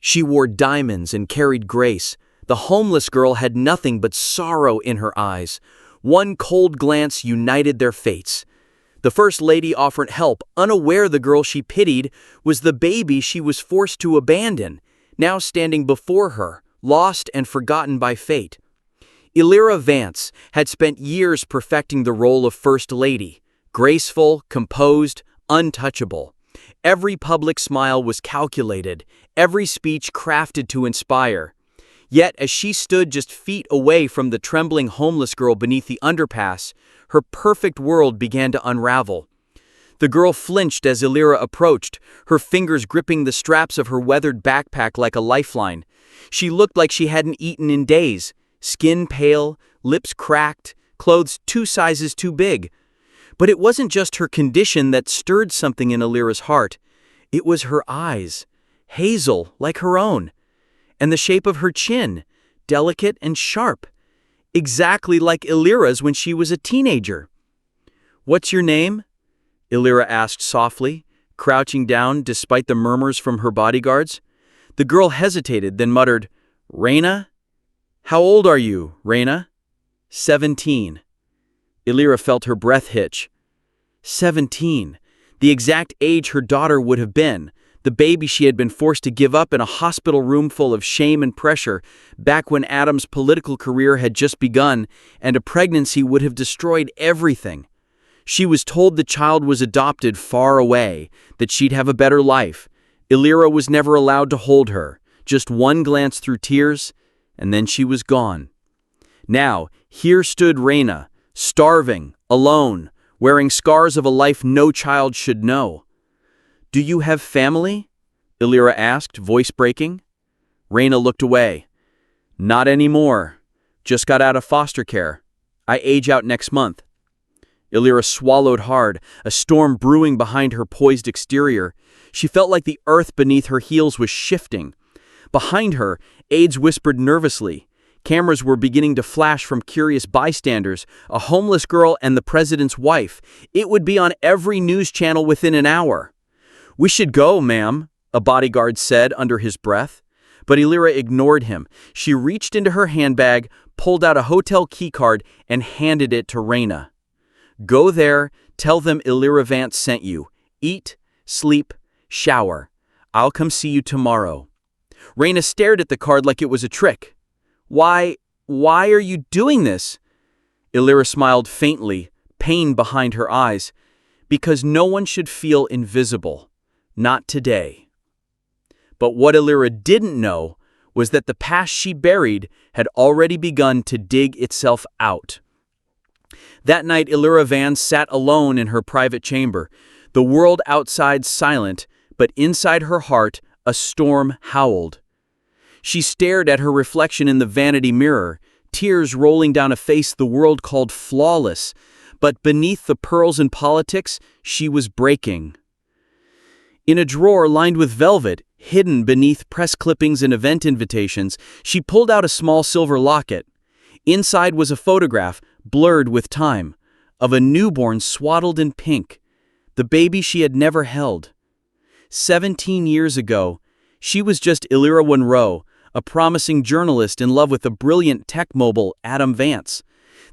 She wore diamonds and carried grace. The homeless girl had nothing but sorrow in her eyes. One cold glance united their fates. The First Lady offered help, unaware the girl she pitied was the baby she was forced to abandon, now standing before her, lost and forgotten by fate. Illyra Vance had spent years perfecting the role of First Lady, graceful, composed, untouchable. Every public smile was calculated, every speech crafted to inspire. Yet, as she stood just feet away from the trembling homeless girl beneath the underpass, her perfect world began to unravel. The girl flinched as Illyra approached, her fingers gripping the straps of her weathered backpack like a lifeline. She looked like she hadn't eaten in days, skin pale, lips cracked, clothes 2 sizes too big. But it wasn't just her condition that stirred something in Illyra's heart. It was her eyes, hazel like her own, and the shape of her chin, delicate and sharp, exactly like Illyra's when she was a teenager. "What's your name?" Illyra asked softly, crouching down despite the murmurs from her bodyguards. The girl hesitated, then muttered, "Raina? How old are you, Raina?" 17. Illyra felt her breath hitch. 17, the exact age her daughter would have been, the baby she had been forced to give up in a hospital room full of shame and pressure, back when Adam's political career had just begun and a pregnancy would have destroyed everything. She was told the child was adopted far away, that she'd have a better life. Illyra was never allowed to hold her, just one glance through tears, and then she was gone. Now, here stood Raina, starving, alone, wearing scars of a life no child should know. "Do you have family?" Illyra asked, voice breaking. Raina looked away. "Not anymore. Just got out of foster care. I age out next month." Illyra swallowed hard, a storm brewing behind her poised exterior. She felt like the earth beneath her heels was shifting. Behind her, aides whispered nervously. Cameras were beginning to flash from curious bystanders, a homeless girl and the president's wife. It would be on every news channel within an hour. "We should go, ma'am," a bodyguard said under his breath. But Illyra ignored him. She reached into her handbag, pulled out a hotel keycard, and handed it to Raina. "Go there, tell them Illyra Vance sent you. Eat, sleep, shower. I'll come see you tomorrow." Raina stared at the card like it was a trick. Why are you doing this?" Illyra smiled faintly, pain behind her eyes. "Because no one should feel invisible. Not today." But what Illyra didn't know was that the past she buried had already begun to dig itself out. That night, Illyra Vance sat alone in her private chamber, the world outside silent, but inside her heart, a storm howled. She stared at her reflection in the vanity mirror, tears rolling down a face the world called flawless, but beneath the pearls and politics, she was breaking. In a drawer lined with velvet, hidden beneath press clippings and event invitations, she pulled out a small silver locket. Inside was a photograph, blurred with time, of a newborn swaddled in pink, the baby she had never held. 17 years ago, she was just Illyra Monroe, a promising journalist in love with the brilliant tech mogul Adam Vance.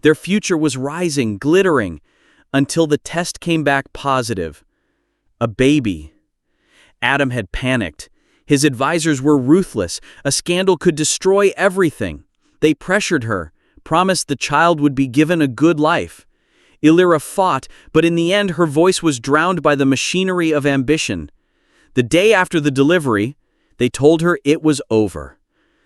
Their future was rising, glittering, until the test came back positive. A baby. Adam had panicked. His advisors were ruthless. A scandal could destroy everything. They pressured her, promised the child would be given a good life. Illyra fought, but in the end her voice was drowned by the machinery of ambition. The day after the delivery, they told her it was over.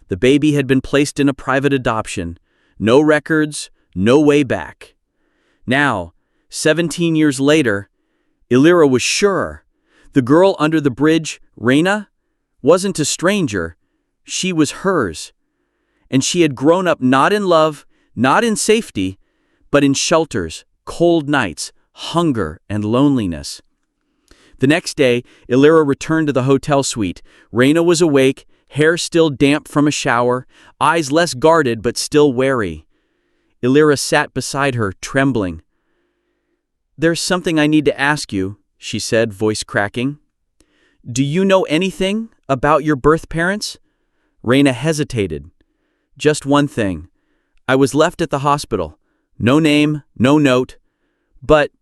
The baby had been placed in a private adoption. No records, no way back. Now, 17 years later, Illyra was sure. The girl under the bridge, Raina, wasn't a stranger. She was hers. And she had grown up not in love, not in safety, but in shelters, cold nights, hunger, and loneliness. The next day, Illyra returned to the hotel suite. Raina was awake, hair still damp from a shower, eyes less guarded but still wary. Illyra sat beside her, trembling. "There's something I need to ask you," she said, voice cracking. "Do you know anything About your birth parents? Raina hesitated. Just one thing. I was left at the hospital. No name, no note. But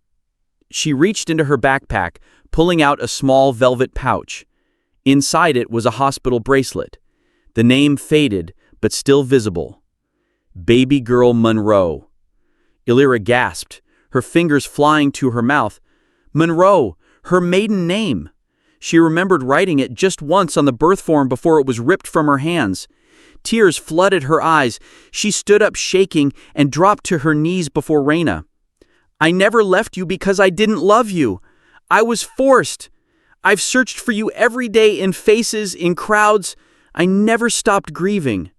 she reached into her backpack, pulling out a small velvet pouch. Inside it was a hospital bracelet. The name faded, but still visible. Baby Girl Monroe. Illyra gasped, her fingers flying to her mouth. Monroe, her maiden name. She remembered writing it just once on the birth form before it was ripped from her hands. Tears flooded her eyes. She stood up shaking and dropped to her knees before Raina. I never left you because I didn't love you. I was forced. I've searched for you every day in faces, in crowds. I never stopped grieving.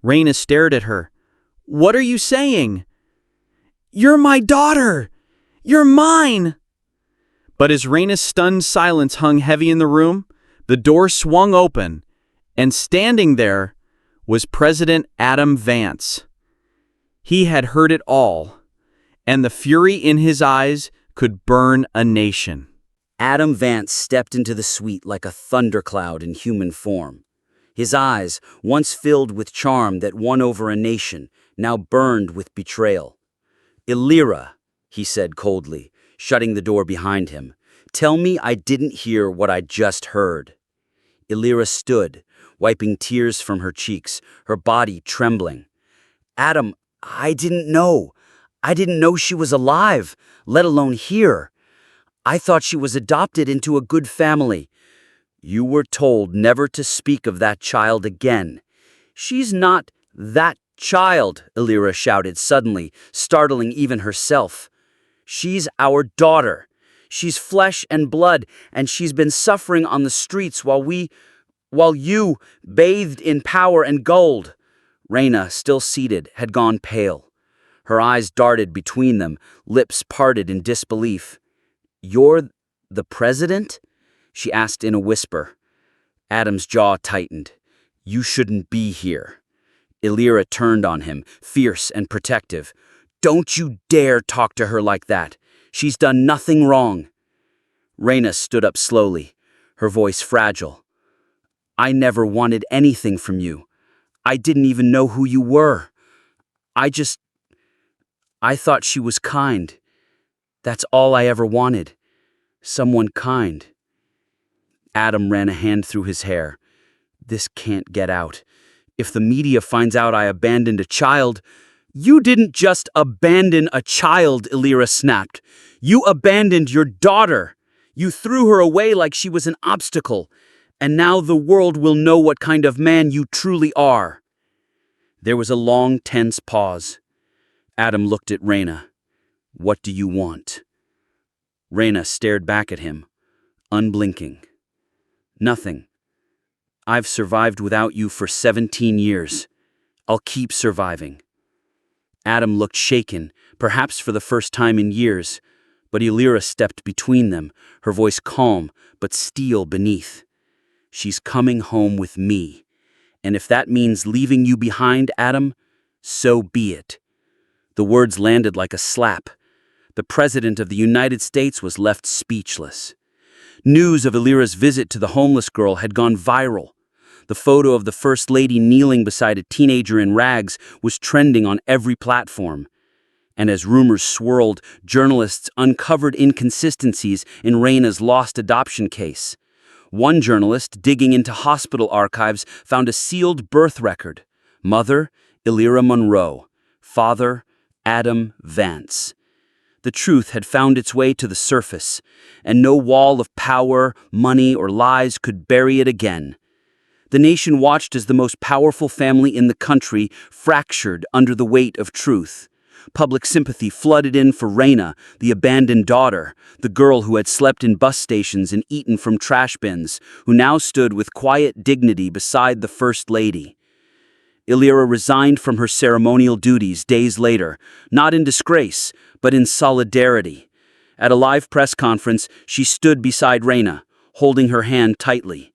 Raina stared at her. What are you saying? You're my daughter! You're mine! But as Raina's stunned silence hung heavy in the room, the door swung open, and standing there was President Adam Vance. He had heard it all, and the fury in his eyes could burn a nation. Adam Vance stepped into the suite like a thundercloud in human form. His eyes, once filled with charm that won over a nation, now burned with betrayal. Illyra, he said coldly, shutting the door behind him, tell me I didn't hear what I just heard. Illyra stood, wiping tears from her cheeks, her body trembling. Adam, I didn't know. I didn't know she was alive, let alone here. I thought she was adopted into a good family. You were told never to speak of that child again. She's not that child, Illyra shouted suddenly, startling even herself. She's our daughter. She's flesh and blood, and she's been suffering on the streets while you bathed in power and gold. Raina, still seated, had gone pale. Her eyes darted between them, lips parted in disbelief. You're the president? She asked in a whisper. Adam's jaw tightened. You shouldn't be here. Illyra turned on him, fierce and protective. Don't you dare talk to her like that. She's done nothing wrong. Raina stood up slowly, her voice fragile. I never wanted anything from you. I didn't even know who you were. I thought she was kind. That's all I ever wanted. Someone kind. Adam ran a hand through his hair. This can't get out. If the media finds out I abandoned a child... You didn't just abandon a child, Illyra snapped. You abandoned your daughter. You threw her away like she was an obstacle. And now the world will know what kind of man you truly are. There was a long, tense pause. Adam looked at Raina. What do you want? Raina stared back at him, unblinking. Nothing. I've survived without you for 17 years. I'll keep surviving. Adam looked shaken, perhaps for the first time in years, but Illyra stepped between them, her voice calm but steel beneath. She's coming home with me, and if that means leaving you behind, Adam, so be it. The words landed like a slap. The President of the United States was left speechless. News of Illyra's visit to the homeless girl had gone viral. The photo of the First Lady kneeling beside a teenager in rags was trending on every platform. And as rumors swirled, journalists uncovered inconsistencies in Raina's lost adoption case. One journalist, digging into hospital archives, found a sealed birth record. Mother, Illyra Monroe. Father, Adam Vance. The truth had found its way to the surface, and no wall of power, money, or lies could bury it again. The nation watched as the most powerful family in the country fractured under the weight of truth. Public sympathy flooded in for Raina, the abandoned daughter, the girl who had slept in bus stations and eaten from trash bins, who now stood with quiet dignity beside the First Lady. Illyra resigned from her ceremonial duties days later, not in disgrace, but in solidarity. At a live press conference, she stood beside Raina, holding her hand tightly.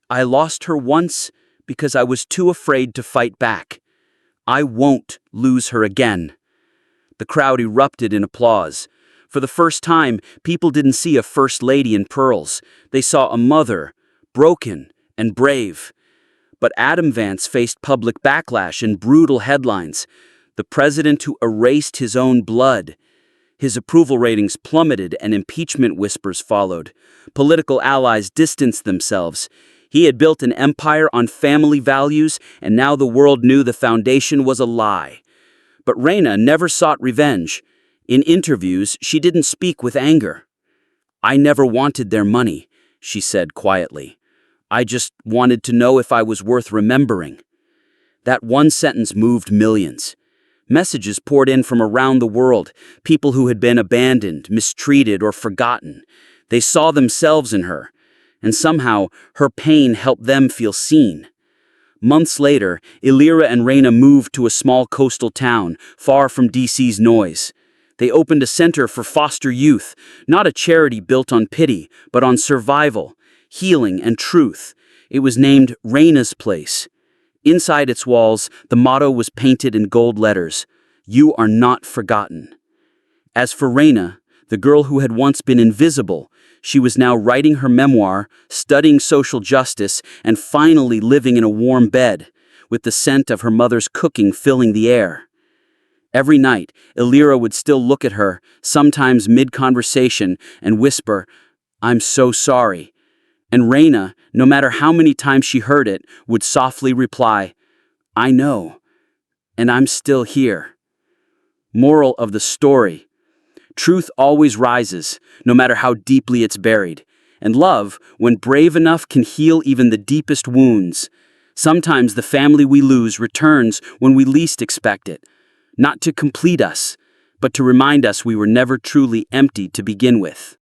I lost her once because I was too afraid to fight back. I won't lose her again. The crowd erupted in applause. For the first time, people didn't see a First Lady in pearls. They saw a mother, broken and brave. But Adam Vance faced public backlash and brutal headlines. The president who erased his own blood. His approval ratings plummeted and impeachment whispers followed. Political allies distanced themselves. He had built an empire on family values, and now the world knew the foundation was a lie. But Reina never sought revenge. In interviews, she didn't speak with anger. "I never wanted their money," she said quietly. "I just wanted to know if I was worth remembering." That one sentence moved millions. Messages poured in from around the world, people who had been abandoned, mistreated, or forgotten. They saw themselves in her, and somehow her pain helped them feel seen. Months later, Illyra and Reina moved to a small coastal town, far from DC's noise. They opened a center for foster youth, not a charity built on pity, but on survival, healing, and truth. It was named Reina's Place. Inside its walls, the motto was painted in gold letters: "You are not forgotten." As for Reina, the girl who had once been invisible, she was now writing her memoir, studying social justice, and finally living in a warm bed, with the scent of her mother's cooking filling the air. Every night, Illyra would still look at her, sometimes mid-conversation, and whisper, "I'm so sorry." And Reina, no matter how many times she heard it, would softly reply, "I know, and I'm still here." Moral of the story: truth always rises, no matter how deeply it's buried. And love, when brave enough, can heal even the deepest wounds. Sometimes the family we lose returns when we least expect it, not to complete us, but to remind us we were never truly empty to begin with.